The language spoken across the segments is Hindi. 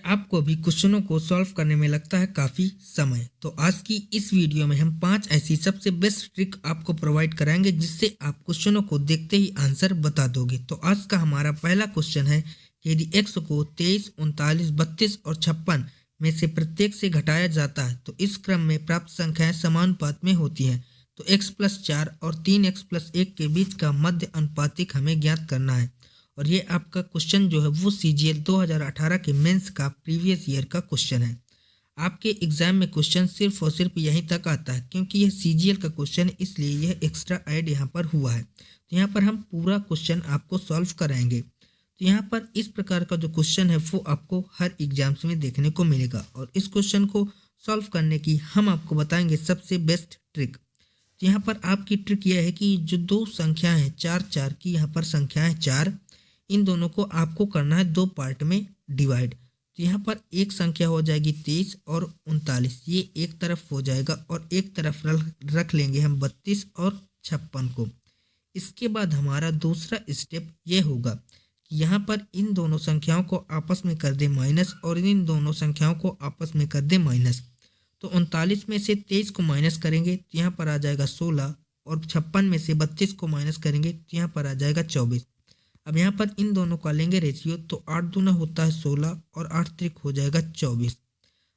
आपको भी क्वेश्चनों को सॉल्व करने में लगता है काफ़ी समय, तो आज की इस वीडियो में हम 5 ऐसी सबसे बेस्ट ट्रिक आपको प्रोवाइड कराएंगे जिससे आप क्वेश्चनों को देखते ही आंसर बता दोगे। तो आज का हमारा पहला क्वेश्चन है कि यदि x को 23, 39, 32 और 56 में से प्रत्येक से घटाया जाता है तो इस क्रम में प्राप्त संख्याएं समानुपात में होती हैं। तो x+4 और 3x+1 के बीच का मध्य अनुपातिक हमें ज्ञात करना है। और ये आपका क्वेश्चन जो है वो CGL 2018 के मेंस का प्रीवियस ईयर का क्वेश्चन है। आपके एग्जाम में क्वेश्चन सिर्फ और सिर्फ यहीं तक आता है क्योंकि यह CGL का क्वेश्चन है, इसलिए यह एक्स्ट्रा ऐड यहाँ पर हुआ है। तो यहाँ पर हम पूरा क्वेश्चन आपको सॉल्व कराएंगे। तो यहाँ पर इस प्रकार का जो क्वेश्चन है वो आपको हर एग्जाम्स में देखने को मिलेगा और इस क्वेश्चन को सॉल्व करने की हम आपको बताएंगे सबसे बेस्ट ट्रिक। तो यहाँ पर आपकी ट्रिक यह है कि जो दो संख्या है 4 की, यहाँ पर संख्या है 4, इन दोनों को आपको करना है दो पार्ट में डिवाइड। तो यहाँ पर एक संख्या हो जाएगी 23 और 39, ये एक तरफ हो जाएगा और एक तरफ रख लेंगे हम 32 और 56 को। इसके बाद हमारा दूसरा स्टेप ये होगा कि यहाँ पर इन दोनों संख्याओं को आपस में कर दे माइनस और इन दोनों संख्याओं को आपस में कर दे माइनस। तो 39 में से 23 को माइनस करेंगे तो यहाँ पर आ जाएगा 16 और 56 में से 32 को माइनस करेंगे तो यहाँ पर आ जाएगा 24। अब यहाँ पर इन दोनों का लेंगे रेशियो तो 8 दूना होता है 16 और 8 त्रिक हो जाएगा 24।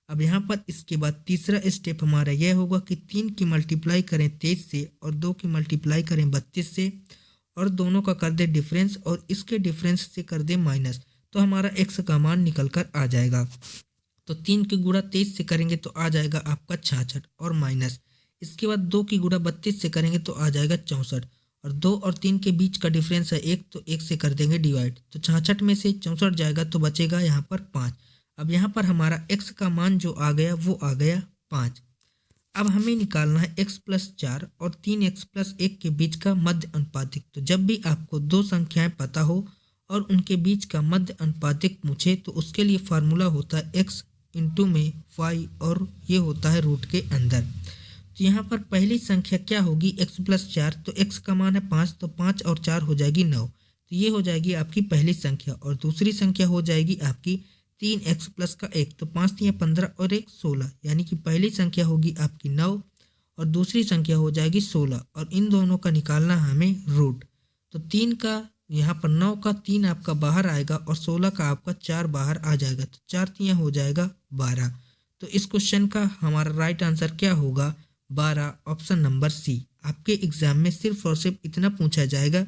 अब यहाँ पर इसके बाद तीसरा स्टेप हमारा यह होगा कि 3 की मल्टीप्लाई करें 23 से और 2 की मल्टीप्लाई करें 32 से और दोनों का कर दे डिफरेंस और इसके डिफरेंस से कर दे माइनस, तो हमारा x का मान निकल कर आ जाएगा। तो 3 की गुणा 23 से करेंगे तो आ जाएगा आपका 66 और माइनस। इसके बाद 2 की गुणा 32 से करेंगे तो आ जाएगा 64 और 2 और 3 के बीच का डिफरेंस है 1, तो 1 से कर देंगे डिवाइड। तो 66 में से 64 जाएगा तो बचेगा यहाँ पर 5। अब यहाँ पर हमारा x का मान जो आ गया वो आ गया 5। अब हमें निकालना है x+4 और 3x+1 के बीच का मध्य अनुपातिक। तो जब भी आपको दो संख्याएं पता हो और उनके बीच का मध्य अनुपातिक पूछे तो उसके लिए फार्मूला होता है x इंटू में y और ये होता है रूट के अंदर। तो यहाँ पर पहली संख्या क्या होगी x+4, तो x का मान है 5, तो 5 और 4 हो जाएगी 9, तो ये हो जाएगी आपकी पहली संख्या। और दूसरी संख्या हो जाएगी आपकी 3x+1, तो 5 3 15 और 1 16, यानी कि पहली संख्या होगी आपकी 9 और दूसरी संख्या हो जाएगी 16 और इन दोनों का निकालना हमें रूट। तो 3 का यहाँ पर 9 का 3 आपका बाहर आएगा और 16 का आपका 4 बाहर आ जाएगा, तो 4 3 हो जाएगा 12। तो इस क्वेश्चन का हमारा राइट आंसर क्या होगा 12, ऑप्शन नंबर सी। आपके एग्जाम में सिर्फ और सिर्फ इतना पूछा जाएगा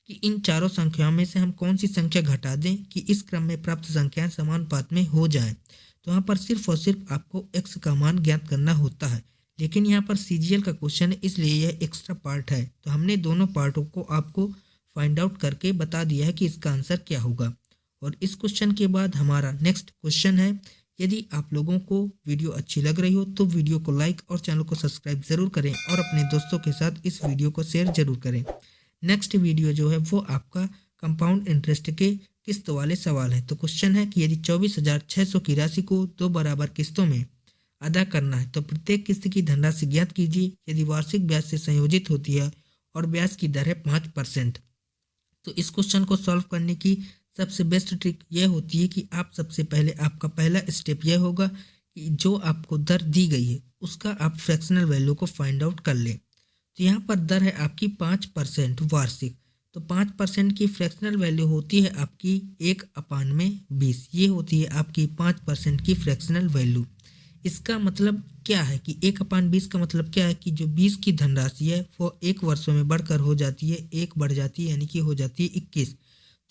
कि इन चारों संख्याओं में से हम कौन सी संख्या घटा दें कि इस क्रम में प्राप्त संख्याएं समानुपात में हो जाएं। तो यहाँ पर सिर्फ और सिर्फ आपको x का मान ज्ञात करना होता है, लेकिन यहाँ पर CGL का क्वेश्चन है इसलिए यह एक्स्ट्रा पार्ट है। तो हमने दोनों पार्टों को आपको फाइंड आउट करके बता दिया है कि इसका आंसर क्या होगा। और इस क्वेश्चन के बाद हमारा नेक्स्ट क्वेश्चन है, यदि आप लोगों को वीडियो अच्छी लग रही हो तो वीडियो को लाइक और चैनल को सब्सक्राइब जरूर करें और अपने दोस्तों के साथ इस वीडियो को शेयर जरूर करें। नेक्स्ट वीडियो जो है वो आपका कंपाउंड इंटरेस्ट के किस्त वाले सवाल है। तो क्वेश्चन है कि यदि 24,600 की राशि को 2 बराबर किस्तों में अदा करना है तो प्रत्येक किस्त की धनराशि ज्ञात कीजिए यदि वार्षिक ब्याज से संयोजित होती है और ब्याज की दर है 5%। तो इस क्वेश्चन को सॉल्व करने की सबसे बेस्ट ट्रिक यह होती है कि आप सबसे पहले आपका पहला स्टेप यह होगा कि जो आपको दर दी गई है उसका आप फ्रैक्शनल वैल्यू को फाइंड आउट कर लें। तो यहाँ पर दर है आपकी 5% वार्षिक, तो 5% की फ्रैक्शनल वैल्यू होती है आपकी 1/20, ये होती है आपकी 5% की फ्रैक्शनल वैल्यू। इसका मतलब क्या है कि 1/20 का मतलब क्या है कि जो 20 की धनराशि है वो 1 वर्षों में बढ़कर हो जाती है, 1 बढ़ जाती है यानी कि हो जाती है 21।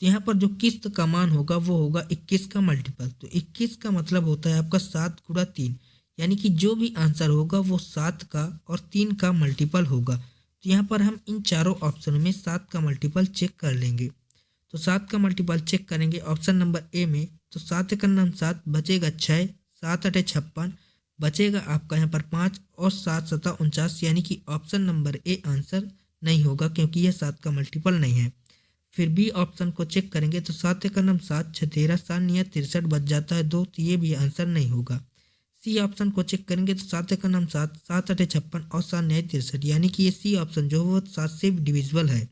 तो यहाँ पर जो किस्त का मान होगा वो होगा 21 का मल्टीपल। तो 21 का मतलब होता है आपका 7 गुणा 3, यानी कि जो भी आंसर होगा वो 7 का और 3 का मल्टीपल होगा। तो यहाँ पर हम इन चारों ऑप्शनों में 7 का मल्टीपल चेक कर लेंगे। तो 7 का मल्टीपल चेक करेंगे ऑप्शन नंबर ए में, तो 7 का नाम 7 बचेगा 6, 7 8 56 बचेगा आपका यहाँ पर 5 और 7 7 49, यानी कि ऑप्शन नंबर ए आंसर नहीं होगा क्योंकि यह 7 का मल्टीपल नहीं है। फिर बी ऑप्शन को चेक करेंगे तो 7 का नाम 7 6 13 7 9 63 बच जाता है 2, तो ये भी आंसर नहीं होगा। सी ऑप्शन को चेक करेंगे तो 7 का नाम 7 7 8 56 और 7 9 63, यानी कि ये सी ऑप्शन जो है वो 7 से डिविजिबल है।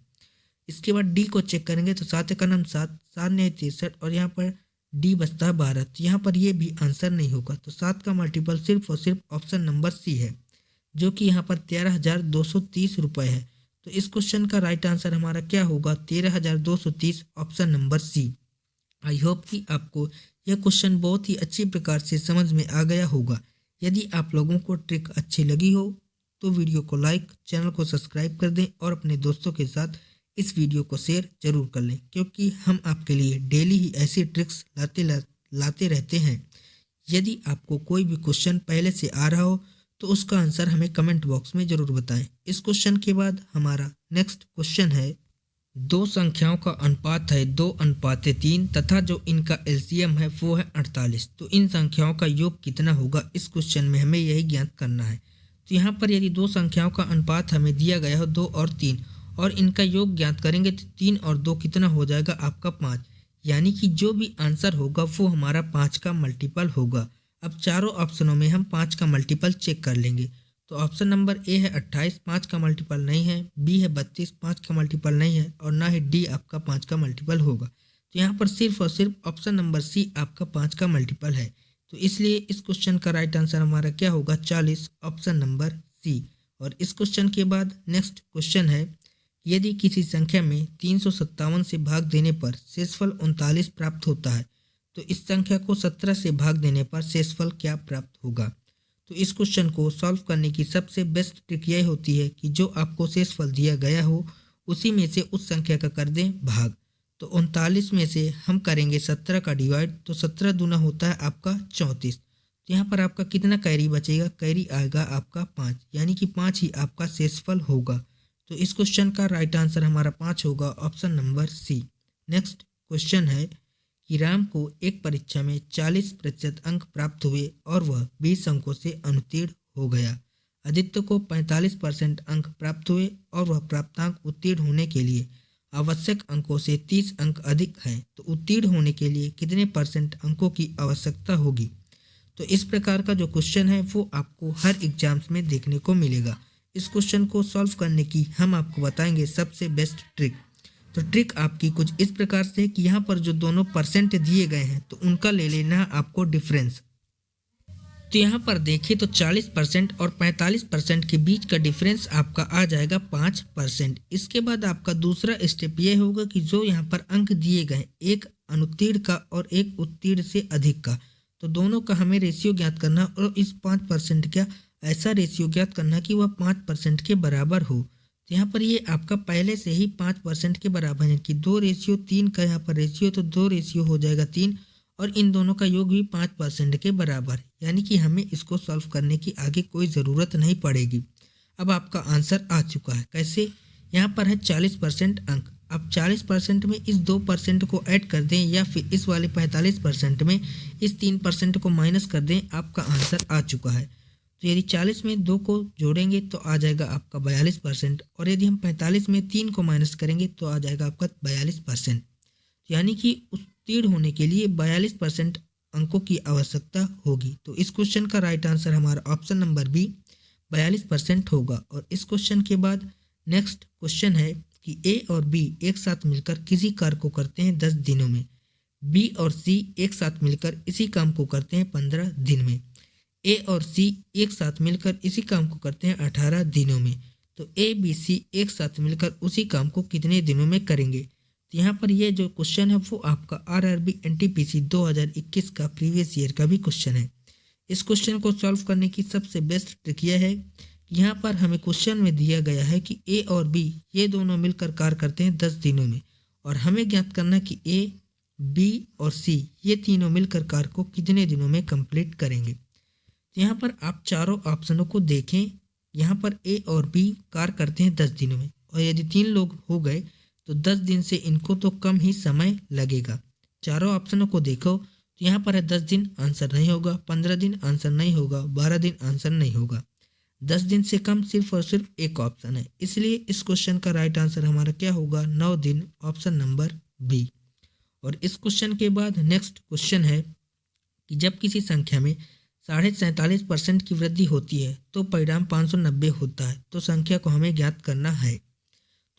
इसके बाद डी को चेक करेंगे तो 7 का नाम 7 7 9 63 और यहाँ पर डी बचता है 12। तो यहाँ पर ये भी आंसर नहीं होगा। तो 7 का मल्टीपल सिर्फ और सिर्फ ऑप्शन नंबर सी है, जो कि यहाँ पर 13,230 रुपये है। तो इस क्वेश्चन का राइट आंसर हमारा क्या होगा? 13,230, option number C. I hope कि आपको यह क्वेश्चन बहुत ही अच्छी प्रकार से समझ में आ गया होगा। यदि आप लोगों को ट्रिक अच्छी लगी हो तो वीडियो को लाइक, चैनल को सब्सक्राइब कर दें और अपने दोस्तों के साथ इस वीडियो को शेयर जरूर कर लें, क्योंकि हम आपके लिए डेली ही ऐसी ट्रिक्स लाते रहते हैं। यदि आपको कोई भी क्वेश्चन पहले से आ रहा हो तो उसका आंसर हमें कमेंट बॉक्स में जरूर बताएं। इस क्वेश्चन के बाद हमारा नेक्स्ट क्वेश्चन है, दो संख्याओं का अनुपात है 2:3 तथा जो इनका एलसीएम है वो है 48। तो इन संख्याओं का योग कितना होगा? इस क्वेश्चन में हमें यही ज्ञात करना है। तो यहाँ पर यदि दो संख्याओं का अनुपात हमें दिया गया हो 2 और 3 और इनका योग ज्ञात करेंगे तो 3 और 2 कितना हो जाएगा? आपका 5। यानी कि जो भी आंसर होगा वो हमारा 5 का मल्टीपल होगा। अब चारों ऑप्शनों में हम 5 का मल्टीपल चेक कर लेंगे। तो ऑप्शन नंबर ए है 28, 5 का मल्टीपल नहीं है। बी है 32, 5 का मल्टीपल नहीं है। और ना ही डी आपका 5 का मल्टीपल होगा। तो यहाँ पर सिर्फ और सिर्फ ऑप्शन नंबर सी आपका 5 का मल्टीपल है। तो इसलिए इस क्वेश्चन का राइट आंसर हमारा क्या होगा? 40, ऑप्शन नंबर सी। और इस क्वेश्चन के बाद नेक्स्ट क्वेश्चन है, यदि किसी संख्या में 357 से भाग देने पर शेषफल 39 प्राप्त होता है तो इस संख्या को 17 से भाग देने पर शेषफल क्या प्राप्त होगा? तो इस क्वेश्चन को सॉल्व करने की सबसे बेस्ट ट्रिक यह होती है कि जो आपको शेषफल दिया गया हो उसी में से उस संख्या का कर दें भाग। तो 39 में से हम करेंगे 17 का डिवाइड, तो 17 दूना होता है आपका 34। तो यहाँ पर आपका कितना कैरी बचेगा? कैरी आएगा आपका 5, यानी कि 5 ही आपका शेषफल होगा। तो इस क्वेश्चन का राइट आंसर हमारा 5 होगा, option number C. Next question है कि राम को एक परीक्षा में 40% अंक प्राप्त हुए और वह 20 अंकों से अनुत्तीर्ण हो गया। आदित्य को 45% अंक प्राप्त हुए और वह प्राप्तांक उत्तीर्ण होने के लिए आवश्यक अंकों से 30 अंक अधिक हैं। तो उत्तीर्ण होने के लिए कितने परसेंट अंकों की आवश्यकता होगी? तो इस प्रकार का जो क्वेश्चन है वो आपको हर एग्जाम्स में देखने को मिलेगा। इस क्वेश्चन को सॉल्व करने की हम आपको बताएंगे सबसे बेस्ट ट्रिक। तो ट्रिक आपकी कुछ इस प्रकार से है कि यहाँ पर जो दोनों परसेंट दिए गए हैं तो उनका ले लेना है आपको डिफरेंस। तो यहाँ पर देखिए तो 40% और 45% के बीच का डिफरेंस आपका आ जाएगा 5%। इसके बाद आपका दूसरा स्टेप ये होगा कि जो यहाँ पर अंक दिए गए, एक अनुत्तीर्ण का और एक उत्तीर्ण से अधिक का, तो दोनों का हमें रेशियो ज्ञात करना और इस 5% का ऐसा रेशियो ज्ञात करना कि वह 5% के बराबर हो। तो यहाँ पर ये आपका पहले से ही 5% के बराबर है कि 2:3 का यहाँ पर रेशियो, तो 2 रेशियो हो जाएगा 3 और इन दोनों का योग भी 5% के बराबर, यानी कि हमें इसको सॉल्व करने की आगे कोई ज़रूरत नहीं पड़ेगी। अब आपका आंसर आ चुका है। कैसे? यहाँ पर है 40% अंक। अब 40% में इस 2% को ऐड कर दें या फिर इस वाले 45% में इस 3% को माइनस कर दें, आपका आंसर आ चुका है। तो यदि 40 में 2 को जोड़ेंगे तो आ जाएगा आपका 42% और यदि हम 45 में 3 को माइनस करेंगे तो आ जाएगा आपका 42%। यानी कि उत्तीर्ण होने के लिए 42% अंकों की आवश्यकता होगी। तो इस क्वेश्चन का राइट आंसर हमारा ऑप्शन नंबर बी 42% होगा। और इस क्वेश्चन के बाद नेक्स्ट क्वेश्चन है कि ए और बी एक साथ मिलकर किसी कार्य को करते हैं 10 दिनों में। बी और सी एक साथ मिलकर इसी काम को करते हैं 15 दिन में। ए और सी एक साथ मिलकर इसी काम को करते हैं 18 दिनों में। तो ए बी सी एक साथ मिलकर उसी काम को कितने दिनों में करेंगे? तो यहाँ पर ये जो क्वेश्चन है वो आपका आरआरबी एनटीपीसी 2021 का प्रीवियस ईयर का भी क्वेश्चन है। इस क्वेश्चन को सॉल्व करने की सबसे बेस्ट ट्रिक यह है कि यहाँ पर हमें क्वेश्चन में दिया गया है कि ए और बी ये दोनों मिलकर कार्य करते हैं 10 दिनों में और हमें ज्ञात करना कि ए बी और सी ये तीनों मिलकर कार्य को कितने दिनों में कंप्लीट करेंगे। तो यहाँ पर आप चारों ऑप्शनों को देखें। यहाँ पर ए और बी कार्य करते हैं 10 दिनों में और यदि 3 लोग हो गए तो 10 दिन से इनको तो कम ही समय लगेगा। चारों ऑप्शनों को देखो तो यहाँ पर है 10 दिन, आंसर नहीं होगा। 15 दिन, आंसर नहीं होगा। 12 दिन, आंसर नहीं होगा। 10 दिन से कम सिर्फ और सिर्फ एक ऑप्शन है, इसलिए इस क्वेश्चन का राइट आंसर हमारा क्या होगा? 9 दिन, ऑप्शन नंबर बी। और इस क्वेश्चन के बाद नेक्स्ट क्वेश्चन है कि जब किसी संख्या में 47.5% की वृद्धि होती है तो परिणाम 590 होता है। तो संख्या को हमें ज्ञात करना है।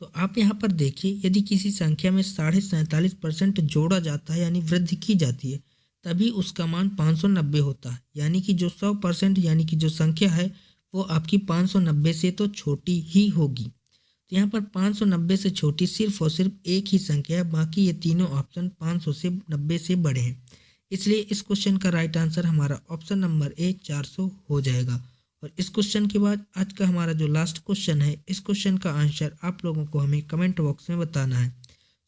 तो आप यहाँ पर देखिए, यदि किसी संख्या में 47.5% जोड़ा जाता है यानी वृद्धि की जाती है तभी उसका मान 590 होता है। यानी कि जो 100% यानी कि जो संख्या है वो आपकी 590 से तो छोटी ही होगी। तो यहाँ पर 590 से छोटी सिर्फ और सिर्फ एक ही संख्या है, बाकी ये तीनों ऑप्शन 500 से 90 से बड़े हैं। इसलिए इस क्वेश्चन का राइट आंसर हमारा ऑप्शन नंबर ए 400 हो जाएगा। और इस क्वेश्चन के बाद आज का हमारा जो लास्ट क्वेश्चन है, इस क्वेश्चन का आंसर आप लोगों को हमें कमेंट बॉक्स में बताना है।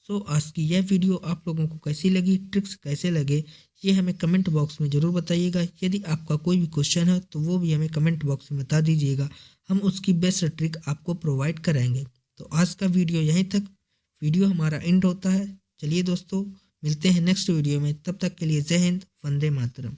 सो आज की यह वीडियो आप लोगों को कैसी लगी, ट्रिक्स कैसे लगे, ये हमें कमेंट बॉक्स में ज़रूर बताइएगा। यदि आपका कोई भी क्वेश्चन है तो वो भी हमें कमेंट बॉक्स में बता दीजिएगा, हम उसकी बेस्ट ट्रिक आपको प्रोवाइड कराएंगे। तो आज का वीडियो यहीं तक, वीडियो हमारा एंड होता है। चलिए दोस्तों, मिलते हैं नेक्स्ट वीडियो में, तब तक के लिए जय हिंद, वंदे मातरम।